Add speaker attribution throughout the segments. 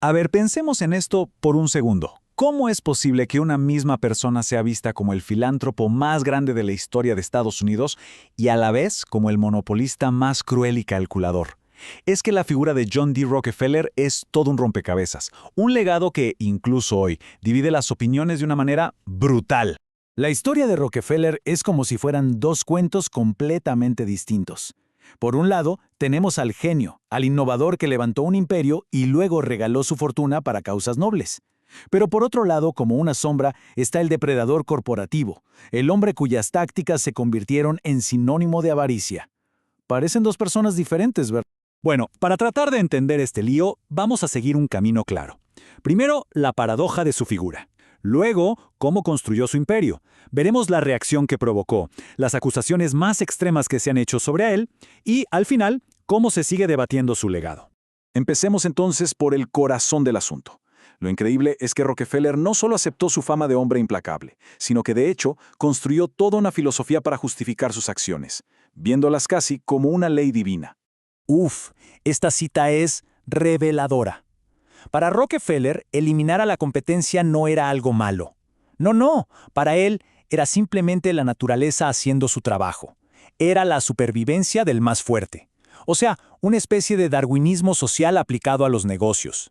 Speaker 1: A ver, pensemos en esto por un segundo. ¿Cómo es posible que una misma persona sea vista como el filántropo más grande de la historia de Estados Unidos y a la vez como el monopolista más cruel y calculador? Es que la figura de John D. Rockefeller es todo un rompecabezas, un legado que, incluso hoy, divide las opiniones de una manera brutal.
Speaker 2: La historia de Rockefeller es como si fueran dos cuentos completamente distintos. Por un lado, tenemos al genio, al innovador que levantó un imperio y luego regaló su fortuna para causas nobles. Pero por otro lado, como una sombra, está el depredador corporativo, el hombre cuyas tácticas se convirtieron en sinónimo de avaricia. Parecen dos personas diferentes, ¿verdad?
Speaker 1: Bueno, para tratar de entender este lío, vamos a seguir un camino claro. Primero, la paradoja de su figura. Luego, cómo construyó su imperio. Veremos la reacción que provocó, las acusaciones más extremas que se han hecho sobre él y, al final, cómo se sigue debatiendo su legado. Empecemos entonces por el corazón del asunto. Lo increíble es que Rockefeller no solo aceptó su fama de hombre implacable, sino que de hecho construyó toda una filosofía para justificar sus acciones, viéndolas casi como una ley divina.
Speaker 2: Uf, esta cita es reveladora. Para Rockefeller, eliminar a la competencia no era algo malo. No, para él era simplemente la naturaleza haciendo su trabajo. Era la supervivencia del más fuerte. O sea, una especie de darwinismo social aplicado a los negocios.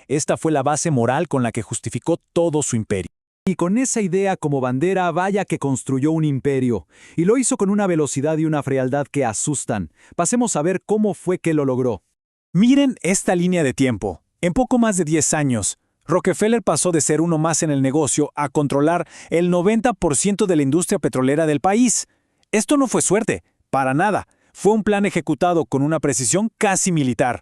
Speaker 2: Esta fue la base moral con la que justificó todo su imperio.
Speaker 3: Y con esa idea como bandera, vaya que construyó un imperio. Y lo hizo con una velocidad y una frialdad que asustan. Pasemos a ver cómo fue que lo logró.
Speaker 1: Miren esta línea de tiempo. En poco más de 10 años, Rockefeller pasó de ser uno más en el negocio a controlar el 90% de la industria petrolera del país. Esto no fue suerte, para nada. Fue un plan ejecutado con una precisión casi militar.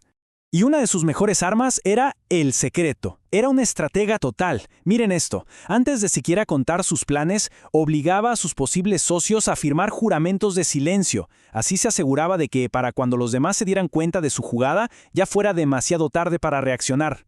Speaker 1: Y una de sus mejores armas era el secreto. Era un estratega total. Miren esto, antes de siquiera contar sus planes, obligaba a sus posibles socios a firmar juramentos de silencio. Así se aseguraba de que, para cuando los demás se dieran cuenta de su jugada, ya fuera demasiado tarde para reaccionar.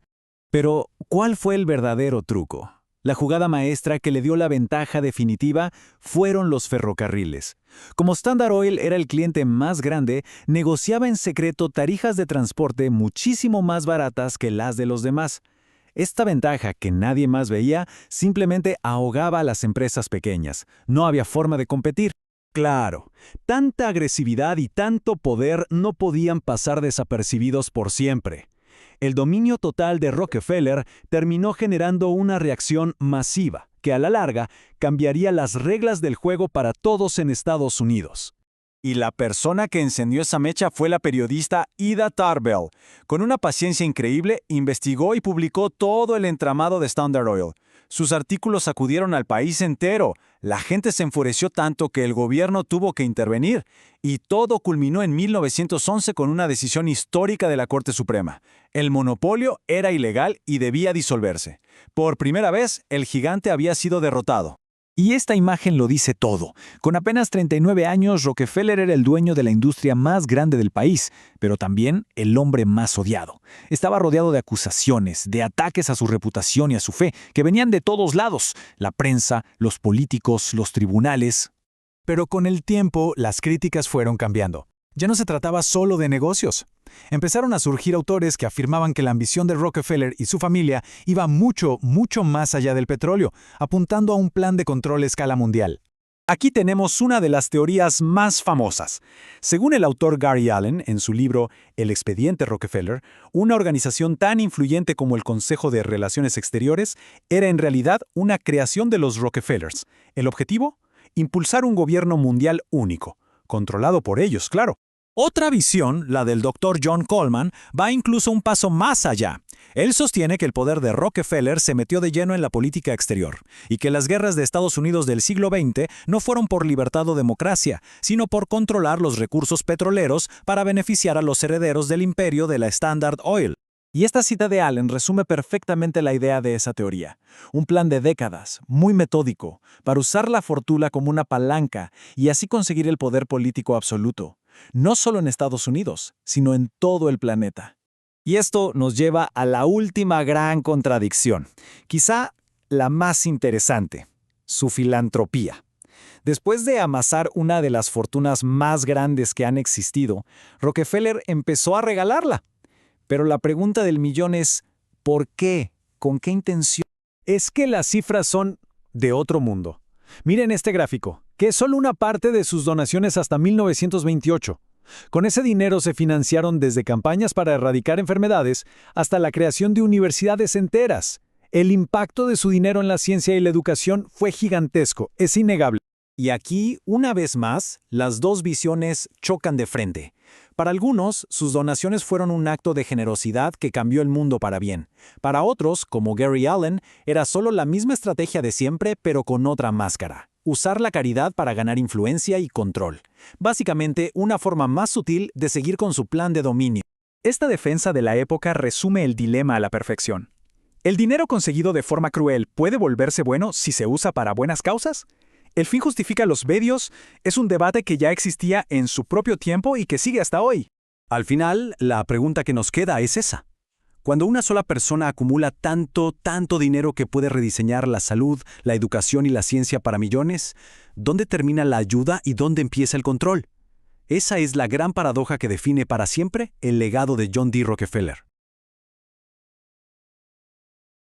Speaker 3: Pero, ¿cuál fue el verdadero truco? La jugada maestra que le dio la ventaja definitiva fueron los ferrocarriles. Como Standard Oil era el cliente más grande, negociaba en secreto tarifas de transporte muchísimo más baratas que las de los demás. Esta ventaja que nadie más veía simplemente ahogaba a las empresas pequeñas. No había forma de competir. Claro, tanta agresividad y tanto poder no podían pasar desapercibidos por siempre. El dominio total de Rockefeller terminó generando una reacción masiva, que a la larga cambiaría las reglas del juego para todos en Estados Unidos.
Speaker 1: Y la persona que encendió esa mecha fue la periodista Ida Tarbell. Con una paciencia increíble, investigó y publicó todo el entramado de Standard Oil. Sus artículos sacudieron al país entero. La gente se enfureció tanto que el gobierno tuvo que intervenir. Y todo culminó en 1911 con una decisión histórica de la Corte Suprema. El monopolio era ilegal y debía disolverse. Por primera vez, el gigante había sido derrotado.
Speaker 3: Y esta imagen lo dice todo. Con apenas 39 años, Rockefeller era el dueño de la industria más grande del país, pero también el hombre más odiado. Estaba rodeado de acusaciones, de ataques a su reputación y a su fe, que venían de todos lados: la prensa, los políticos, los tribunales. Pero con el tiempo, las críticas fueron cambiando. Ya no se trataba solo de negocios. Empezaron a surgir autores que afirmaban que la ambición de Rockefeller y su familia iba mucho más allá del petróleo, apuntando a un plan de control a escala mundial.
Speaker 1: Aquí tenemos una de las teorías más famosas. Según el autor Gary Allen, en su libro El expediente Rockefeller, una organización tan influyente como el Consejo de Relaciones Exteriores era en realidad una creación de los Rockefellers. ¿El objetivo? Impulsar un gobierno mundial único, controlado por ellos, claro. Otra visión, la del Dr. John Coleman, va incluso un paso más allá. Él sostiene que el poder de Rockefeller se metió de lleno en la política exterior y que las guerras de Estados Unidos del siglo XX no fueron por libertad o democracia, sino por controlar los recursos petroleros para beneficiar a los herederos del imperio de la Standard Oil. Y esta cita de Allen resume perfectamente la idea de esa teoría. Un plan de décadas, muy metódico, para usar la fortuna como una palanca y así conseguir el poder político absoluto, no solo en Estados Unidos, sino en todo el planeta. Y esto nos lleva a la última gran contradicción, quizá la más interesante: su filantropía. Después de amasar una de las fortunas más grandes que han existido, Rockefeller empezó a regalarla. Pero la pregunta del millón es:
Speaker 2: ¿Por qué? ¿Con qué intención?
Speaker 3: Es que las cifras son de otro mundo. Miren este gráfico, que es solo una parte de sus donaciones hasta 1928. Con ese dinero se financiaron desde campañas para erradicar enfermedades hasta la creación de universidades enteras. El impacto de su dinero en la ciencia y la educación fue gigantesco, es innegable.
Speaker 2: Y aquí, una vez más, las dos visiones chocan de frente. Para algunos, sus donaciones fueron un acto de generosidad que cambió el mundo para bien. Para otros, como Gary Allen, era solo la misma estrategia de siempre, pero con otra máscara. Usar la caridad para ganar influencia y control. Básicamente, una forma más sutil de seguir con su plan de dominio.
Speaker 1: Esta defensa de la época resume el dilema a la perfección. ¿El dinero conseguido de forma cruel puede volverse bueno si se usa para buenas causas? ¿El fin justifica los medios? Es un debate que ya existía en su propio tiempo y que sigue hasta hoy.
Speaker 4: Al final, la pregunta que nos queda es esa. Cuando una sola persona acumula tanto dinero que puede rediseñar la salud, la educación y la ciencia para millones, ¿dónde termina la ayuda y dónde empieza el control? Esa es la gran paradoja que define para siempre el legado de John D. Rockefeller.